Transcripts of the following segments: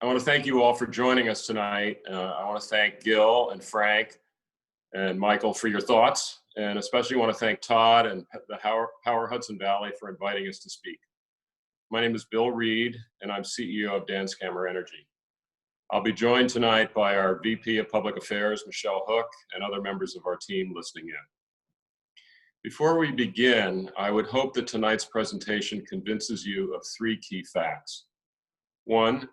I want to thank you all for joining us tonight. I want to thank Gil and Frank and Michael for your thoughts, and especially want to thank Todd and the Power Hudson Valley for inviting us to speak. My name is Bill Reed, and I'm CEO of Danskammer Energy. I'll be joined tonight by our VP of Public Affairs, Michelle Hook, and other members of our team listening in. Before we begin, I would hope that tonight's presentation convinces you of three key facts. One,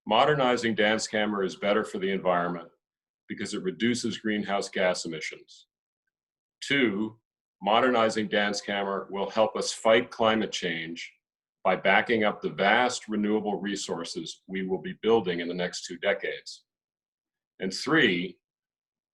modernizing Danskammer is better for the environment because it reduces greenhouse gas emissions. Two, modernizing Danskammer will help us fight climate change by backing up the vast renewable resources we will be building in the next 2 decades. And three,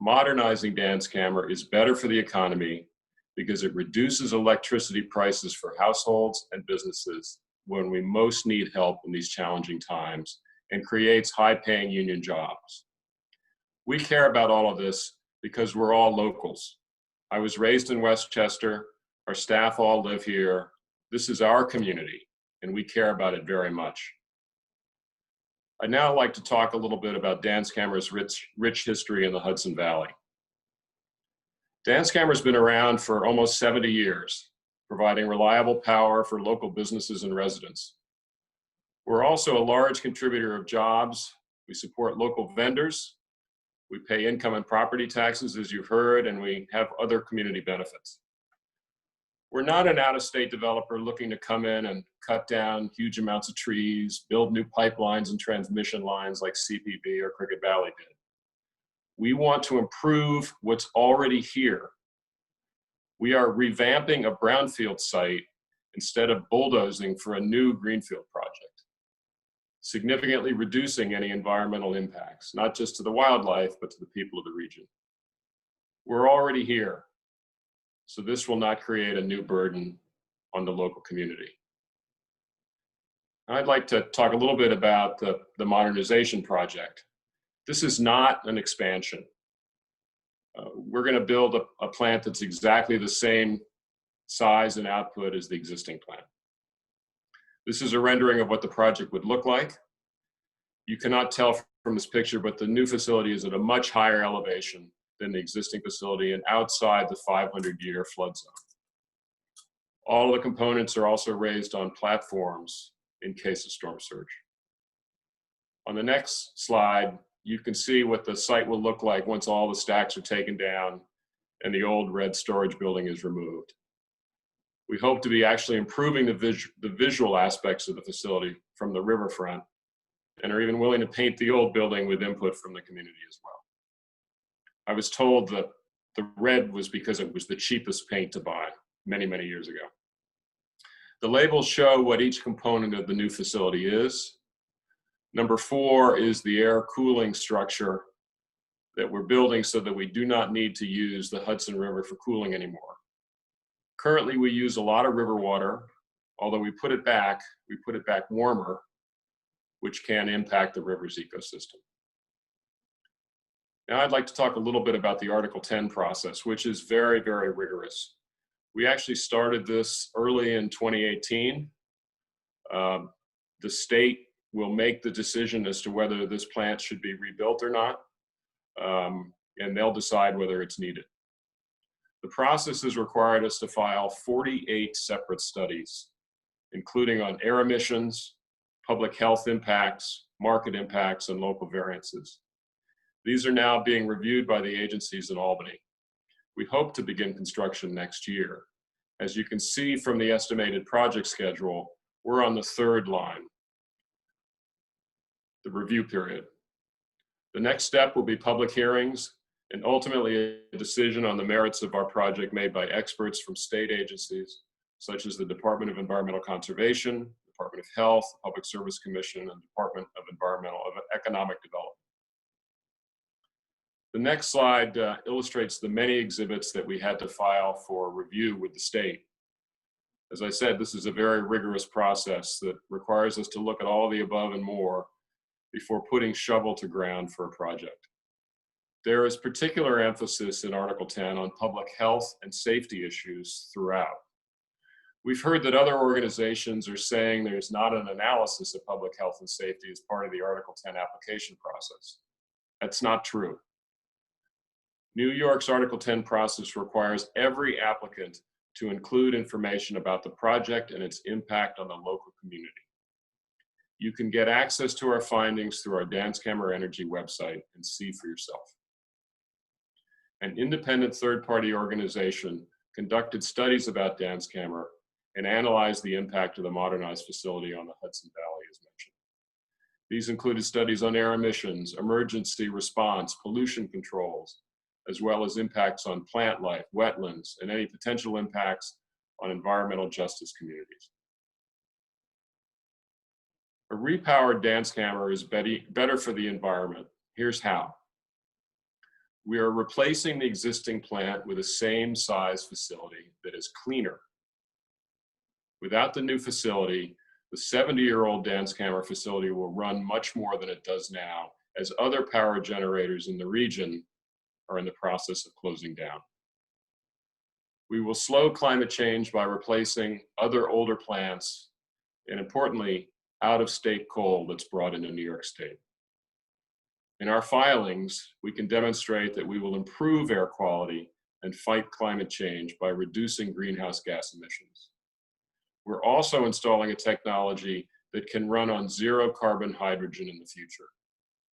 modernizing Danskammer is better for the economy because it reduces electricity prices for households and businesses when we most need help in these challenging times, and creates high-paying union jobs. We care about all of this because we're all locals. I was raised in Westchester, our staff all live here. This is our community, and we care about it very much. I'd now like to talk a little bit about Danskammer's rich history in the Hudson Valley. Danskammer's been around for almost 70 years, providing reliable power for local businesses and residents. We're also a large contributor of jobs. We support local vendors. We pay income and property taxes, as you've heard, and we have other community benefits. We're not an out-of-state developer looking to come in and cut down huge amounts of trees, build new pipelines and transmission lines like CPB or Cricket Valley did. We want to improve what's already here. We are revamping a brownfield site instead of bulldozing for a new greenfield project, significantly reducing any environmental impacts, not just to the wildlife, but to the people of the region. We're already here, so this will not create a new burden on the local community. I'd like to talk a little bit about the modernization project. This is not an expansion. We're going to build a plant that's exactly the same size and output as the existing plant. This is a rendering of what the project would look like. You cannot tell from this picture, but the new facility is at a much higher elevation than the existing facility and outside the 500-year flood zone. All of the components are also raised on platforms in case of storm surge. On the next slide, you can see what the site will look like once all the stacks are taken down and the old red storage building is removed. We hope to be actually improving the visual aspects of the facility from the riverfront, and are even willing to paint the old building with input from the community as well. I was told that the red was because it was the cheapest paint to buy many, many years ago. The labels show what each component of the new facility is. Number 4 is the air cooling structure that we're building so that we do not need to use the Hudson River for cooling anymore. Currently, we use a lot of river water. Although we put it back warmer, which can impact the river's ecosystem. Now I'd like to talk a little bit about the Article 10 process, which is very, very rigorous. We actually started this early in 2018. The state will make the decision as to whether this plant should be rebuilt or not, and they'll decide whether it's needed. The process has required us to file 48 separate studies, including on air emissions, public health impacts, market impacts, and local variances. These are now being reviewed by the agencies in Albany. We hope to begin construction next year. As you can see from the estimated project schedule, we're on the 3rd line, the review period. The next step will be public hearings and ultimately a decision on the merits of our project made by experts from state agencies such as the Department of Environmental Conservation, Department of Health, Public Service Commission, and Department of Economic Development. The next slide illustrates the many exhibits that we had to file for review with the state. As I said, this is a very rigorous process that requires us to look at all of the above and more before putting shovel to ground for a project. There is particular emphasis in Article 10 on public health and safety issues throughout. We've heard that other organizations are saying there's not an analysis of public health and safety as part of the Article 10 application process. That's not true. New York's Article 10 process requires every applicant to include information about the project and its impact on the local community. You can get access to our findings through our Danskammer Energy website and see for yourself. An independent third-party organization conducted studies about Danskammer and analyzed the impact of the modernized facility on the Hudson Valley, as mentioned. These included studies on air emissions, emergency response, pollution controls, as well as impacts on plant life, wetlands, and any potential impacts on environmental justice communities. A repowered Danskammer is better for the environment. Here's how. We are replacing the existing plant with a same size facility that is cleaner. Without the new facility, the 70-year-old Danskammer facility will run much more than it does now, as other power generators in the region are in the process of closing down. We will slow climate change by replacing other older plants and, importantly, out-of-state coal that's brought into New York State. In our filings, we can demonstrate that we will improve air quality and fight climate change by reducing greenhouse gas emissions. We're also installing a technology that can run on zero carbon hydrogen in the future.